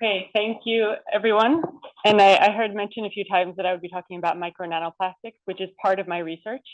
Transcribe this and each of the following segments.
Okay, thank you, everyone. And I heard mentioned a few times that I would be talking about micro nanoplastics, which is part of my research,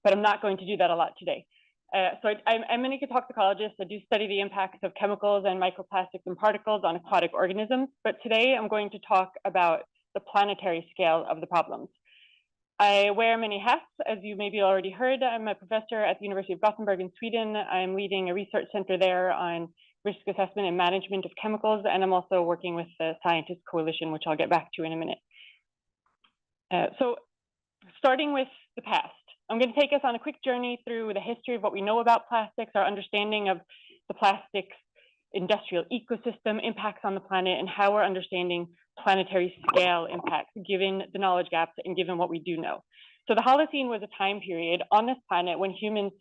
but I'm not going to do that a lot today. I'm an ecotoxicologist. I do study the impacts of chemicals and microplastics and particles on aquatic organisms, but today I'm going to talk about the planetary scale of the problems. I wear many hats, as you maybe already heard. I'm a professor at the University of Gothenburg in Sweden. I'm leading a research center there on risk assessment and management of chemicals, and I'm also working with the Scientist Coalition, which I'll get back to in a minute. So starting with the past, I'm going to take us on a quick journey through the history of what we know about plastics, our understanding of the plastics industrial ecosystem impacts on the planet, and how we're understanding planetary scale impacts, given the knowledge gaps and given what we do know. So the Holocene was a time period on this planet when humans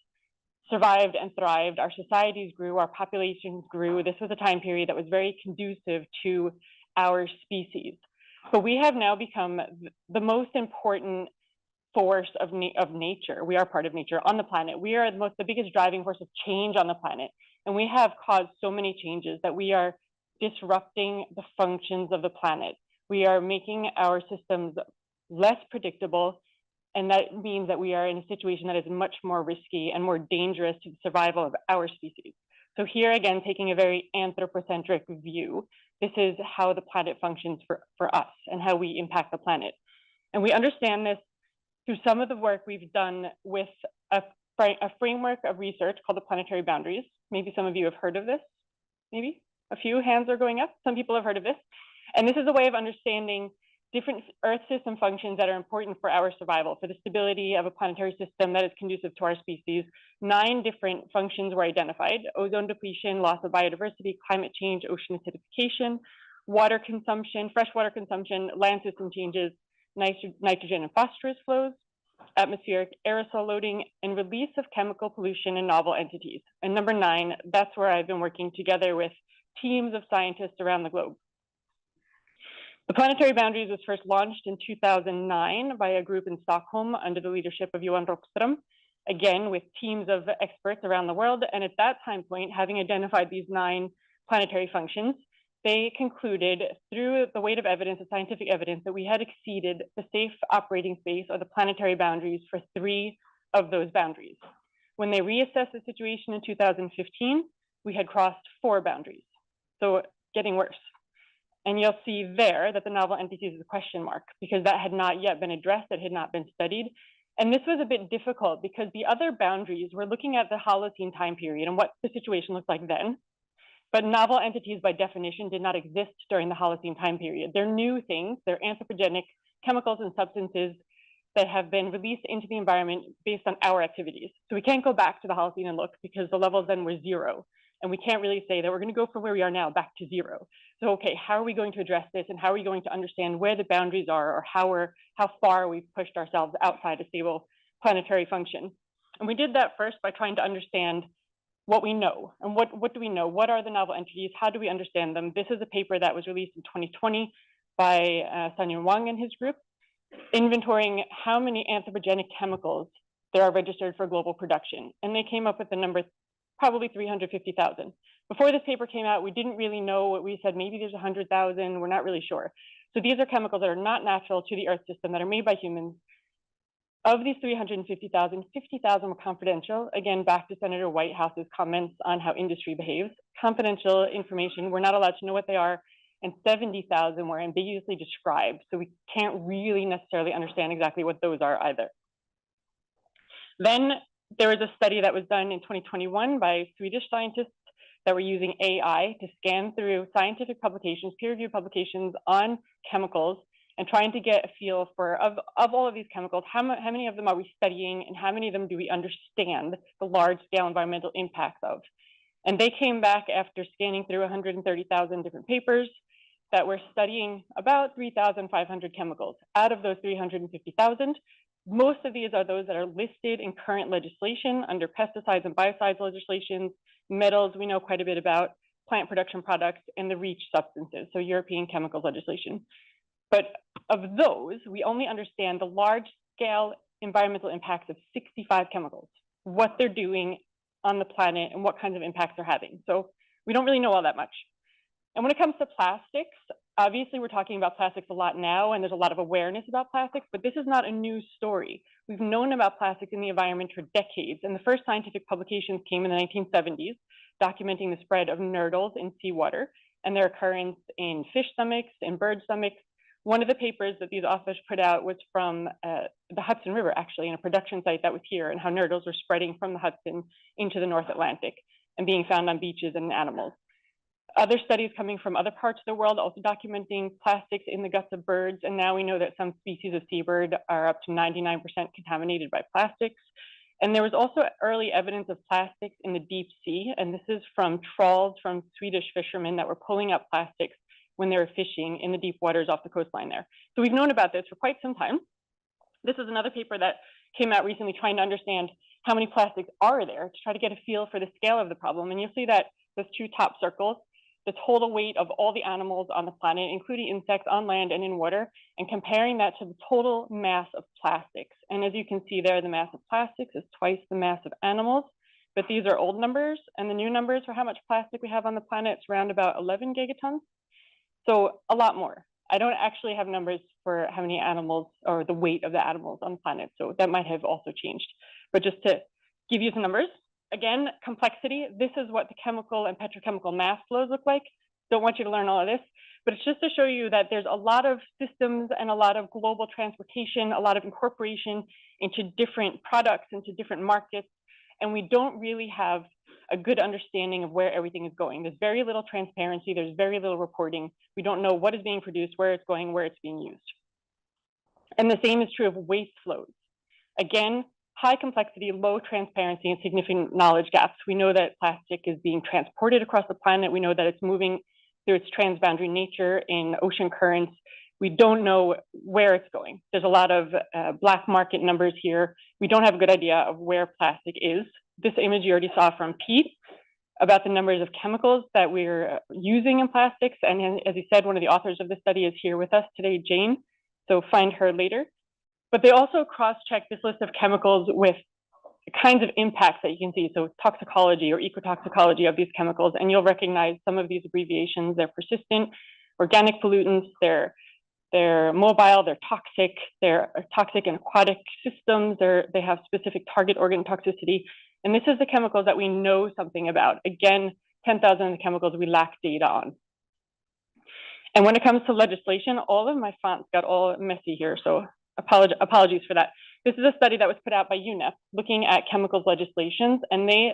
survived and thrived, our societies grew, our populations grew. This was a time period that was very conducive to our species. But we have now become the most important force of nature. We are part of nature on the planet. We are the biggest driving force of change on the planet. And we have caused so many changes that we are disrupting the functions of the planet. We are making our systems less predictable, and that means that we are in a situation that is much more risky and more dangerous to the survival of our species. So here again, taking a very anthropocentric view, this is how the planet functions for us and how we impact the planet. And we understand this through some of the work we've done with a framework of research called the planetary boundaries. Maybe some of you have heard of this, maybe? A few hands are going up. Some people have heard of this. And this is a way of understanding different Earth system functions that are important for our survival, for the stability of a planetary system that is conducive to our species. 9 different functions were identified: ozone depletion, loss of biodiversity, climate change, ocean acidification, water consumption, freshwater consumption, land system changes, nitrogen and phosphorus flows, atmospheric aerosol loading, and release of chemical pollution and novel entities. And number 9, that's where I've been working together with teams of scientists around the globe. The Planetary Boundaries was first launched in 2009 by a group in Stockholm under the leadership of Johan Rockström, again with teams of experts around the world. And at that time point, having identified these 9 planetary functions, they concluded through the weight of evidence, the scientific evidence, that we had exceeded the safe operating space or the planetary boundaries for 3 of those boundaries. When they reassessed the situation in 2015, we had crossed 4 boundaries. So getting worse. And you'll see there that the novel entities is a question mark because that had not yet been addressed, it had not been studied. And this was a bit difficult because the other boundaries were looking at the Holocene time period and what the situation looked like then. But novel entities by definition did not exist during the Holocene time period. They're new things, they're anthropogenic chemicals and substances that have been released into the environment based on our activities. So we can't go back to the Holocene and look because the levels then were 0. And we can't really say that we're going to go from where we are now back to 0. So, okay, how are we going to address this, and how are we going to understand where the boundaries are, or how far we've pushed ourselves outside a stable planetary function? And we did that first by trying to understand what we know. And what do we know? What are the novel entities? How do we understand them? This is a paper that was released in 2020 by Sanyan Wang and his group, inventorying how many anthropogenic chemicals there are registered for global production. And they came up with the number probably 350,000. Before this paper came out, we didn't really know what we said. Maybe there's 100,000. We're not really sure. So these are chemicals that are not natural to the Earth system, that are made by humans. Of these 350,000, 50,000 were confidential. Again, back to Senator Whitehouse's comments on how industry behaves. Confidential information, we're not allowed to know what they are. And 70,000 were ambiguously described. So we can't really necessarily understand exactly what those are either. Then there was a study that was done in 2021 by Swedish scientists that were using AI to scan through scientific publications, peer-reviewed publications on chemicals, and trying to get a feel for, of all of these chemicals, how many of them are we studying, and how many of them do we understand the large-scale environmental impacts of? And they came back after scanning through 130,000 different papers that were studying about 3,500 chemicals. Out of those 350,000, most of these are those that are listed in current legislation under pesticides and biocides legislations, metals we know quite a bit about, plant production products, and the REACH substances, so European chemicals legislation. But of those, we only understand the large-scale environmental impacts of 65 chemicals, what they're doing on the planet and what kinds of impacts they're having. So we don't really know all that much. And when it comes to plastics, obviously we're talking about plastics a lot now, and there's a lot of awareness about plastics, but this is not a new story. We've known about plastics in the environment for decades, and the first scientific publications came in the 1970s, documenting the spread of nurdles in seawater and their occurrence in fish stomachs, in bird stomachs. One of the papers that these authors put out was from the Hudson River, actually, in a production site that was here, and how nurdles were spreading from the Hudson into the North Atlantic and being found on beaches and animals. Other studies coming from other parts of the world also documenting plastics in the guts of birds, and now we know that some species of seabird are up to 99% contaminated by plastics. And there was also early evidence of plastics in the deep sea, and this is from trawls from Swedish fishermen that were pulling up plastics when they were fishing in the deep waters off the coastline there. So we've known about this for quite some time. This is another paper that came out recently trying to understand how many plastics are there to try to get a feel for the scale of the problem. And you'll see that those two top circles, the total weight of all the animals on the planet, including insects on land and in water, and comparing that to the total mass of plastics. And as you can see there, the mass of plastics is twice the mass of animals, but these are old numbers, and the new numbers for how much plastic we have on the planet is around about 11 gigatons. So a lot more. I don't actually have numbers for how many animals or the weight of the animals on the planet, so that might have also changed. But just to give you some numbers, again, complexity, this is what the chemical and petrochemical mass flows look like. Don't want you to learn all of this, but it's just to show you that there's a lot of systems and a lot of global transportation, a lot of incorporation into different products, into different markets, and we don't really have a good understanding of where everything is going. There's very little transparency, there's very little reporting. We don't know what is being produced, where it's going, where it's being used. And the same is true of waste flows. Again, high complexity, low transparency, and significant knowledge gaps. We know that plastic is being transported across the planet. We know that it's moving through its transboundary nature in ocean currents. We don't know where it's going. There's a lot of black market numbers here. We don't have a good idea of where plastic is. This image you already saw from Pete about the numbers of chemicals that we're using in plastics. And as he said, one of the authors of this study is here with us today, Jane. So find her later. But they also cross-check this list of chemicals with the kinds of impacts that you can see. So toxicology or ecotoxicology of these chemicals. And you'll recognize some of these abbreviations. They're persistent, organic pollutants, they're mobile, they're toxic in aquatic systems, they have specific target organ toxicity. And this is the chemicals that we know something about. Again, 10,000 of the chemicals we lack data on. And when it comes to legislation, all of my fonts got all messy here, so apologies for that. This is a study that was put out by UNEP looking at chemicals legislations, and they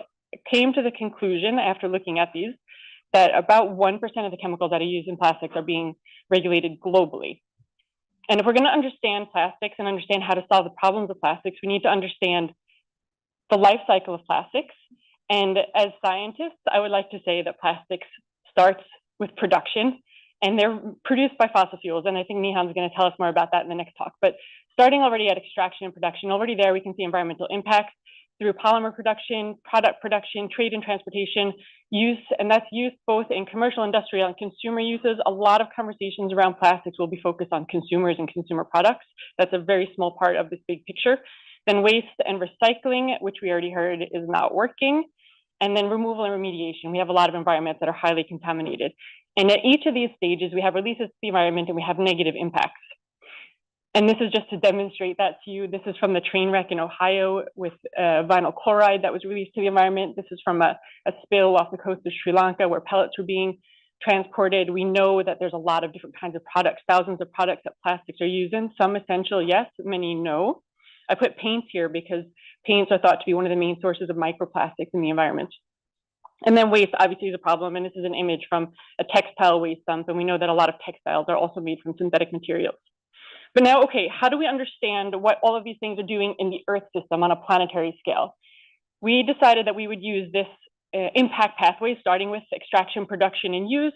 came to the conclusion after looking at these that about 1% of the chemicals that are used in plastics are being regulated globally. And if we're going to understand plastics and understand how to solve the problems of plastics, we need to understand the life cycle of plastics. And as scientists, I would like to say that plastics starts with production, and they're produced by fossil fuels. And I think Nihan's going to tell us more about that in the next talk. But starting already at extraction and production, already there we can see environmental impacts through polymer production, product production, trade and transportation, use, and that's used both in commercial, industrial, and consumer uses. A lot of conversations around plastics will be focused on consumers and consumer products. That's a very small part of this big picture. Then waste and recycling, which we already heard is not working. And then removal and remediation. We have a lot of environments that are highly contaminated. And at each of these stages, we have releases to the environment and we have negative impacts. And this is just to demonstrate that to you. This is from the train wreck in Ohio with vinyl chloride that was released to the environment. This is from a spill off the coast of Sri Lanka where pellets were being transported. We know that there's a lot of different kinds of products, thousands of products that plastics are used in. Some essential, yes, many no. I put paints here because paints are thought to be one of the main sources of microplastics in the environment. And then waste obviously is a problem. And this is an image from a textile waste dump. And we know that a lot of textiles are also made from synthetic materials. But now, okay, how do we understand what all of these things are doing in the Earth system on a planetary scale? We decided that we would use this impact pathway, starting with extraction, production, and use,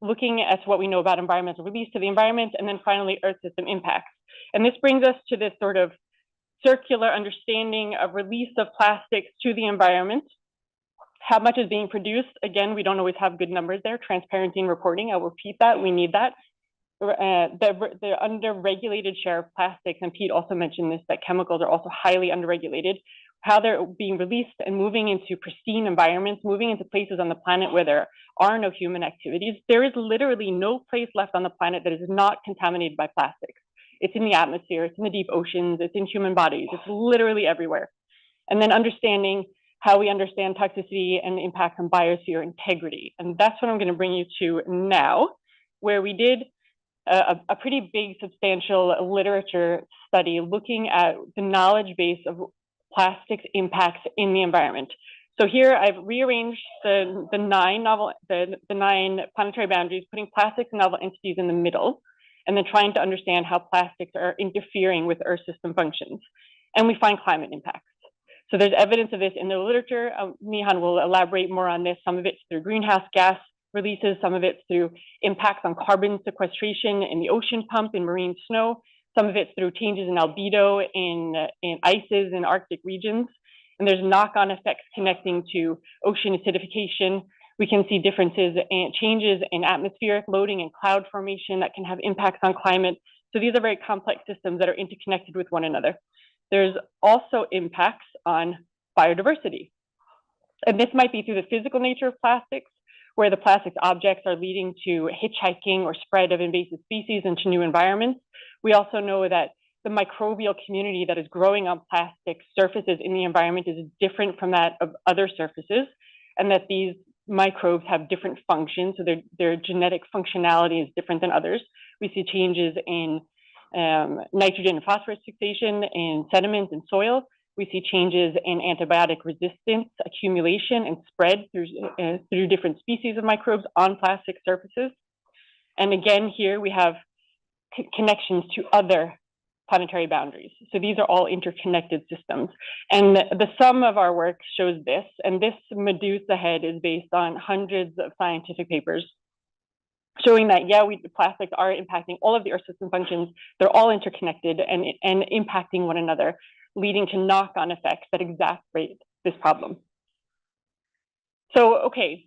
looking at what we know about environmental release to the environment, and then finally Earth system impacts. And this brings us to this sort of circular understanding of release of plastics to the environment. How much is being produced? Again, we don't always have good numbers there. Transparency and reporting, I'll repeat that, we need that. The under-regulated share of plastics, and Pete also mentioned this, that chemicals are also highly under-regulated. how they're being released and moving into pristine environments, moving into places on the planet where there are no human activities. There is literally no place left on the planet that is not contaminated by plastics. It's in the atmosphere, it's in the deep oceans, it's in human bodies, it's literally everywhere. And then understanding how we understand toxicity and the impact on biosphere integrity. And that's what I'm going to bring you to now, where we did a pretty big, substantial literature study looking at the knowledge base of plastics impacts in the environment. So here I've rearranged the nine planetary boundaries, putting plastics and novel entities in the middle, and then trying to understand how plastics are interfering with Earth system functions. And we find climate impacts. So there's evidence of this in the literature. Nihan will elaborate more on this. Some of it's through greenhouse gas releases, some of it's through impacts on carbon sequestration in the ocean pump, in marine snow, some of it's through changes in albedo in ices in Arctic regions. And there's knock-on effects connecting to ocean acidification. We can see differences and changes in atmospheric loading and cloud formation that can have impacts on climate. So these are very complex systems that are interconnected with one another. There's also impacts on biodiversity. And this might be through the physical nature of plastics, where the plastics objects are leading to hitchhiking or spread of invasive species into new environments. We also know that the microbial community that is growing on plastic surfaces in the environment is different from that of other surfaces, and that these microbes have different functions, so their genetic functionality is different than others. We see changes in nitrogen and phosphorus fixation in sediments and soil. We see changes in antibiotic resistance, accumulation, and spread through different species of microbes on plastic surfaces. And again, here we have connections to other planetary boundaries. So these are all interconnected systems. And the sum of our work shows this, and this Medusa head is based on hundreds of scientific papers showing that, yeah, plastics are impacting all of the Earth system functions. They're all interconnected and impacting one another, leading to knock-on effects that exacerbate this problem. So, okay,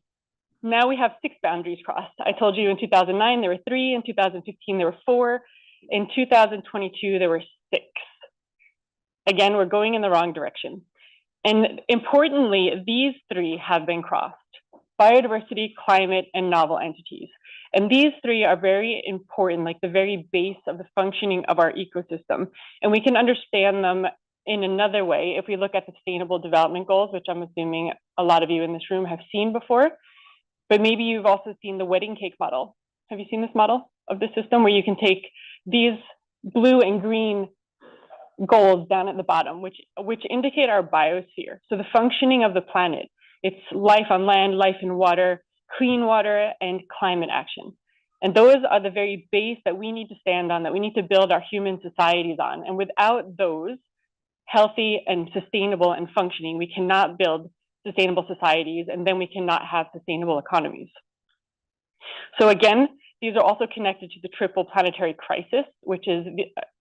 now we have 6 boundaries crossed. I told you in 2009 there were 3, in 2015 there were 4, in 2022 there were 6. Again, we're going in the wrong direction. And importantly, these 3 have been crossed: biodiversity, climate, and novel entities. And these 3 are very important, like the very base of the functioning of our ecosystem. And we can understand them in another way if we look at the Sustainable Development Goals, which I'm assuming a lot of you in this room have seen before. But maybe you've also seen the wedding cake model. Have you seen this model of the system where you can take these blue and green goals down at the bottom, which indicate our biosphere? So the functioning of the planet. It's life on land, life in water, clean water, and climate action. And those are the very base that we need to stand on, that we need to build our human societies on. And without those, healthy and sustainable and functioning, we cannot build sustainable societies, and then we cannot have sustainable economies. So again, these are also connected to the triple planetary crisis, which is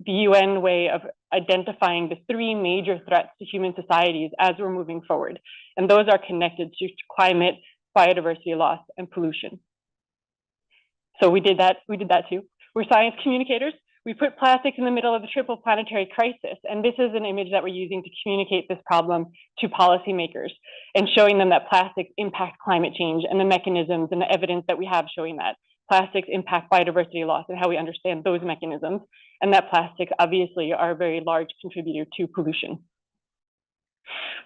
the UN way of identifying the 3 major threats to human societies as we're moving forward. And those are connected to climate, biodiversity loss, and pollution. So we did that too. We're science communicators. We put plastics in the middle of the triple planetary crisis. And this is an image that we're using to communicate this problem to policymakers and showing them that plastics impact climate change and the mechanisms and the evidence that we have showing that plastics impact biodiversity loss and how we understand those mechanisms, and that plastics obviously are a very large contributor to pollution.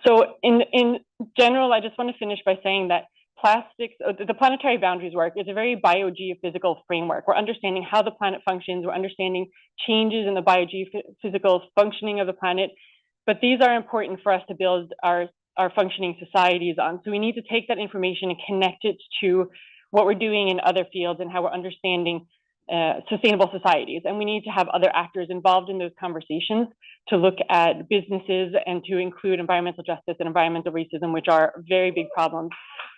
So in general, I just want to finish by saying that plastics, the planetary boundaries work is a very biogeophysical framework. We're understanding how the planet functions, we're understanding changes in the biogeophysical functioning of the planet, but these are important for us to build our functioning societies on. So we need to take that information and connect it to what we're doing in other fields and how we're understanding sustainable societies. And we need to have other actors involved in those conversations to look at businesses and to include environmental justice and environmental racism, which are very big problems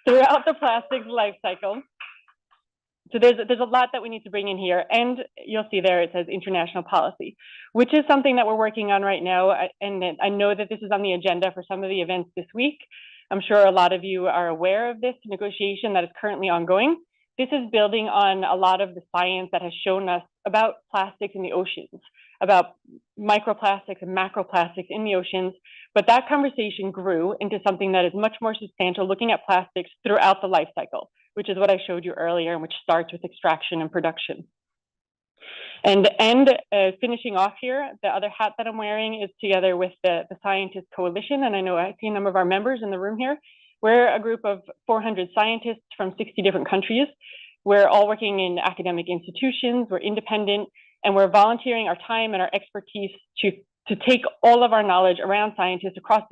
throughout the plastics life cycle. So there's a lot that we need to bring in here. And you'll see there it says international policy, which is something that we're working on right now. And I know that this is on the agenda for some of the events this week. I'm sure a lot of you are aware of this negotiation that is currently ongoing. This is building on a lot of the science that has shown us about plastics in the oceans, about microplastics and macroplastics in the oceans, but that conversation grew into something that is much more substantial, looking at plastics throughout the life cycle, which is what I showed you earlier, and which starts with extraction and production. And finishing off here, the other hat that I'm wearing is together with the Scientist Coalition, and I know I see a number of our members in the room here. We're a group of 400 scientists from 60 different countries. We're all working in academic institutions, we're independent, and we're volunteering our time and our expertise to take all of our knowledge around scientists across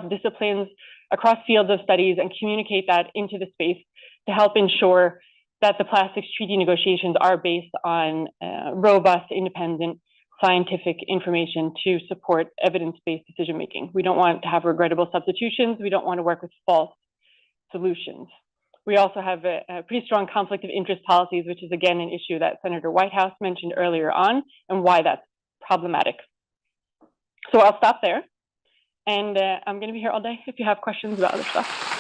disciplines, across fields of studies, and communicate that into the space to help ensure that the plastics treaty negotiations are based on robust, independent, scientific information to support evidence-based decision-making. We don't want to have regrettable substitutions. We don't want to work with false solutions. We also have a pretty strong conflict of interest policies, which is again an issue that Senator Whitehouse mentioned earlier on, and why that's problematic. So I'll stop there, and I'm going to be here all day if you have questions about other stuff.